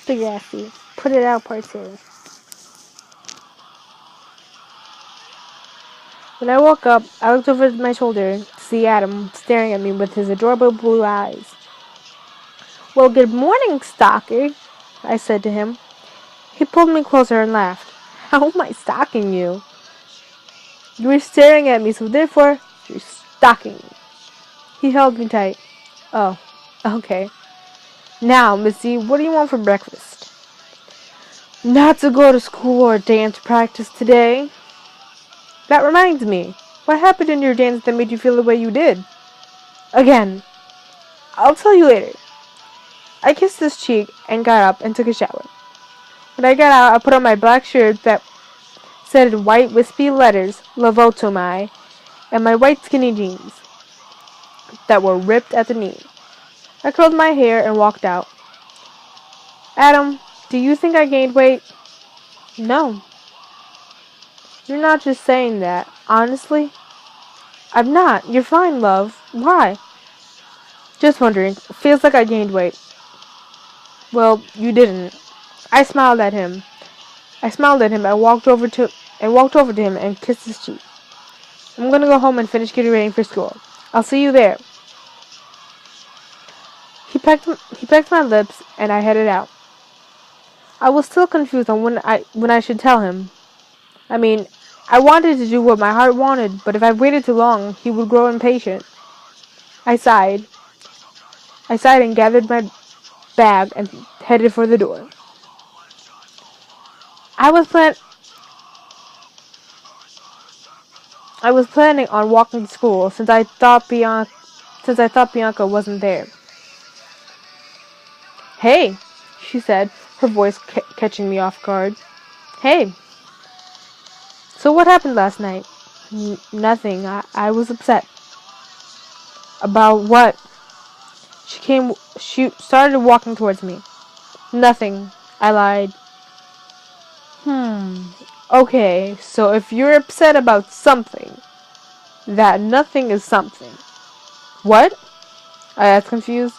Degrassi. Put it out, part 2. When I woke up, I looked over my shoulder to see Adam staring at me with his adorable blue eyes. "Well, good morning, stalker," I said to him. He pulled me closer and laughed. "How am I stalking you?" "You were staring at me, so therefore, you're stalking me." He held me tight. "Oh, okay. Now, Missy, what do you want for breakfast?" "Not to go to school or dance practice today." "That reminds me. What happened in your dance that made you feel the way you did?" "Again. I'll tell you later." I kissed his cheek and got up and took a shower. When I got out, I put on my black shirt that said in white wispy letters, Lovotomai, and my white skinny jeans that were ripped at the knee. I curled my hair and walked out. "Adam, do you think I gained weight?" "No." "You're not just saying that. Honestly?" "I'm not. You're fine, love. Why?" "Just wondering. Feels like I gained weight." "Well, you didn't." I smiled at him. I walked over to him and kissed his cheek. "I'm gonna go home and finish getting ready for school. I'll see you there." He pecked my lips, and I headed out. I was still confused on when I should tell him. I mean, I wanted to do what my heart wanted, but if I waited too long, he would grow impatient. I sighed. And gathered my bag and headed for the door. I was planning on walking to school since I thought Bianca wasn't there. "Hey," she said, her voice catching me off guard. "Hey. So what happened last night?" Nothing. I was upset." "About what?" She started walking towards me. "Nothing," I lied. Okay, so if you're upset about something, that nothing is something." "What?" I asked, confused.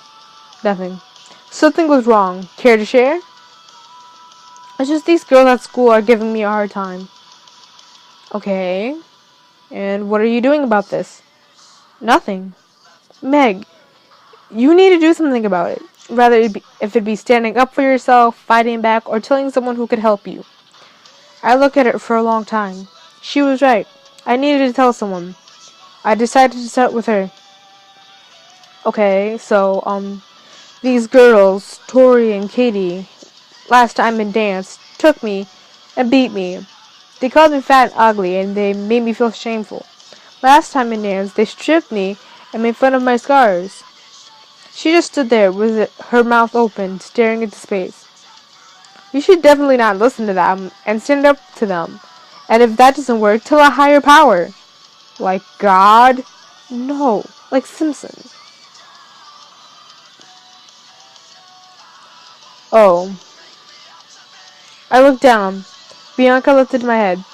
"Nothing. Something was wrong. Care to share?" "It's just these girls at school are giving me a hard time." "Okay. And what are you doing about this?" "Nothing." "Meg, you need to do something about it. If it be standing up for yourself, fighting back, or telling someone who could help you." I looked at her for a long time. She was right. I needed to tell someone. I decided to start with her. "Okay, so, these girls, Tori and Katie, last time in dance, took me and beat me. They called me fat and ugly, and they made me feel shameful. Last time in dance, they stripped me and made fun of my scars." She just stood there with her mouth open, staring into space. "You should definitely not listen to them and stand up to them. And if that doesn't work, tell a higher power." "Like God?" "No, like Simpson." "Oh." I looked down. Bianca lifted my head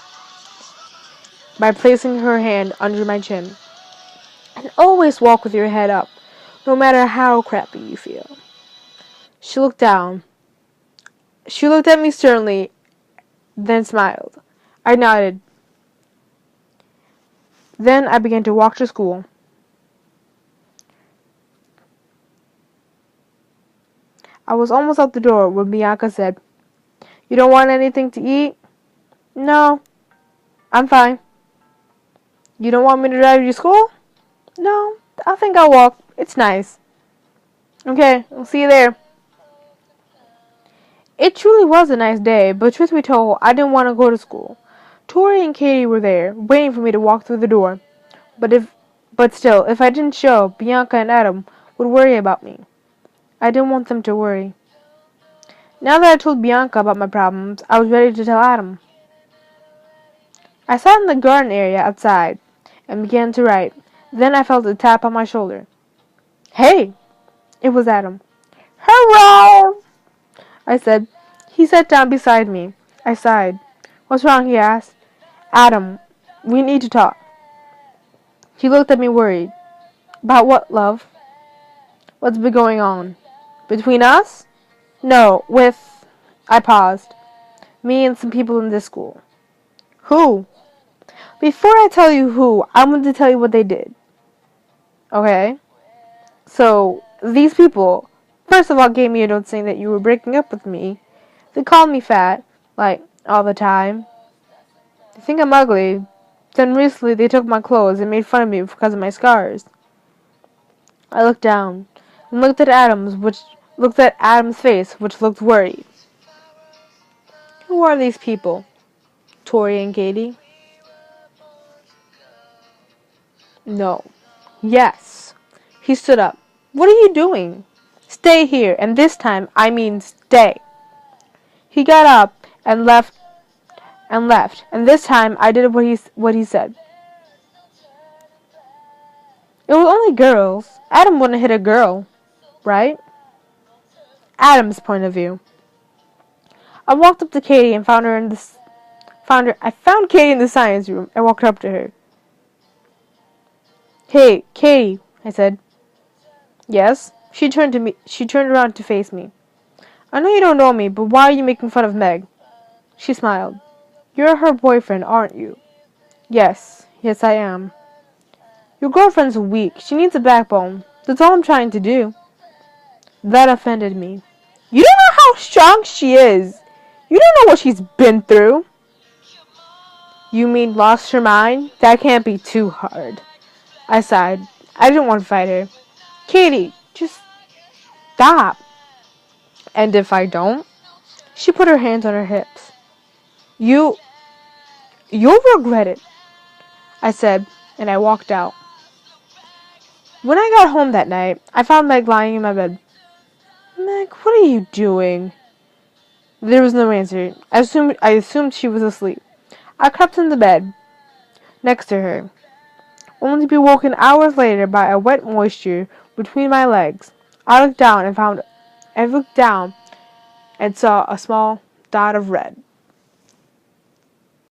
by placing her hand under my chin. "And always walk with your head up, no matter how crappy you feel." She looked down. She looked at me sternly, then smiled. I nodded. Then I began to walk to school. I was almost out the door when Bianca said, "You don't want anything to eat?" "No, I'm fine." "You don't want me to drive you to school?" "No, I think I'll walk. It's nice." "Okay, I'll see you there." It truly was a nice day, but truth be told, I didn't want to go to school. Tori and Katie were there, waiting for me to walk through the door. But still, if I didn't show, Bianca and Adam would worry about me. I didn't want them to worry. Now that I told Bianca about my problems, I was ready to tell Adam. I sat in the garden area outside and began to write. Then I felt a tap on my shoulder. "Hey!" It was Adam. "Hello!" I said. He sat down beside me. I sighed. "What's wrong?" he asked. "Adam, we need to talk." He looked at me worried. "About what, love?" "What's been going on?" "Between us?" "No, with..." I paused. Me and some people in this school. Who? Before I tell you who, I want to tell you what they did. Okay? So, these people, first of all, gave me a note saying that you were breaking up with me. They called me fat, like, all the time. They think I'm ugly. Then recently they took my clothes and made fun of me because of my scars. I looked down and looked at Adam's face, which looked worried. Who are these people? Tori and Katie? No. Yes. He stood up. What are you doing? Stay here, and this time I mean stay. He got up and left, and this time I did what he said. It was only girls. Adam wouldn't hit a girl, right? Adam's point of view. I walked up to Katie and I found Katie in the science room and walked up to her. Hey, Katie, I said. Yes? She turned around to face me. I know you don't know me, but why are you making fun of Meg? She smiled. You're her boyfriend, aren't you? Yes, I am. Your girlfriend's weak. She needs a backbone. That's all I'm trying to do. That offended me. You don't know how strong she is. You don't know what she's been through. You mean lost her mind? That can't be too hard. I sighed. I didn't want to fight her. Katie, just stop. And if I don't? She put her hands on her hips. You'll regret it, I said, and I walked out. When I got home that night, I found Meg lying in my bed. Meg, what are you doing? There was no answer. I assumed she was asleep. I crept in the bed next to her, only to be woken hours later by a wet moisture between my legs. I looked down and saw a small dot of red.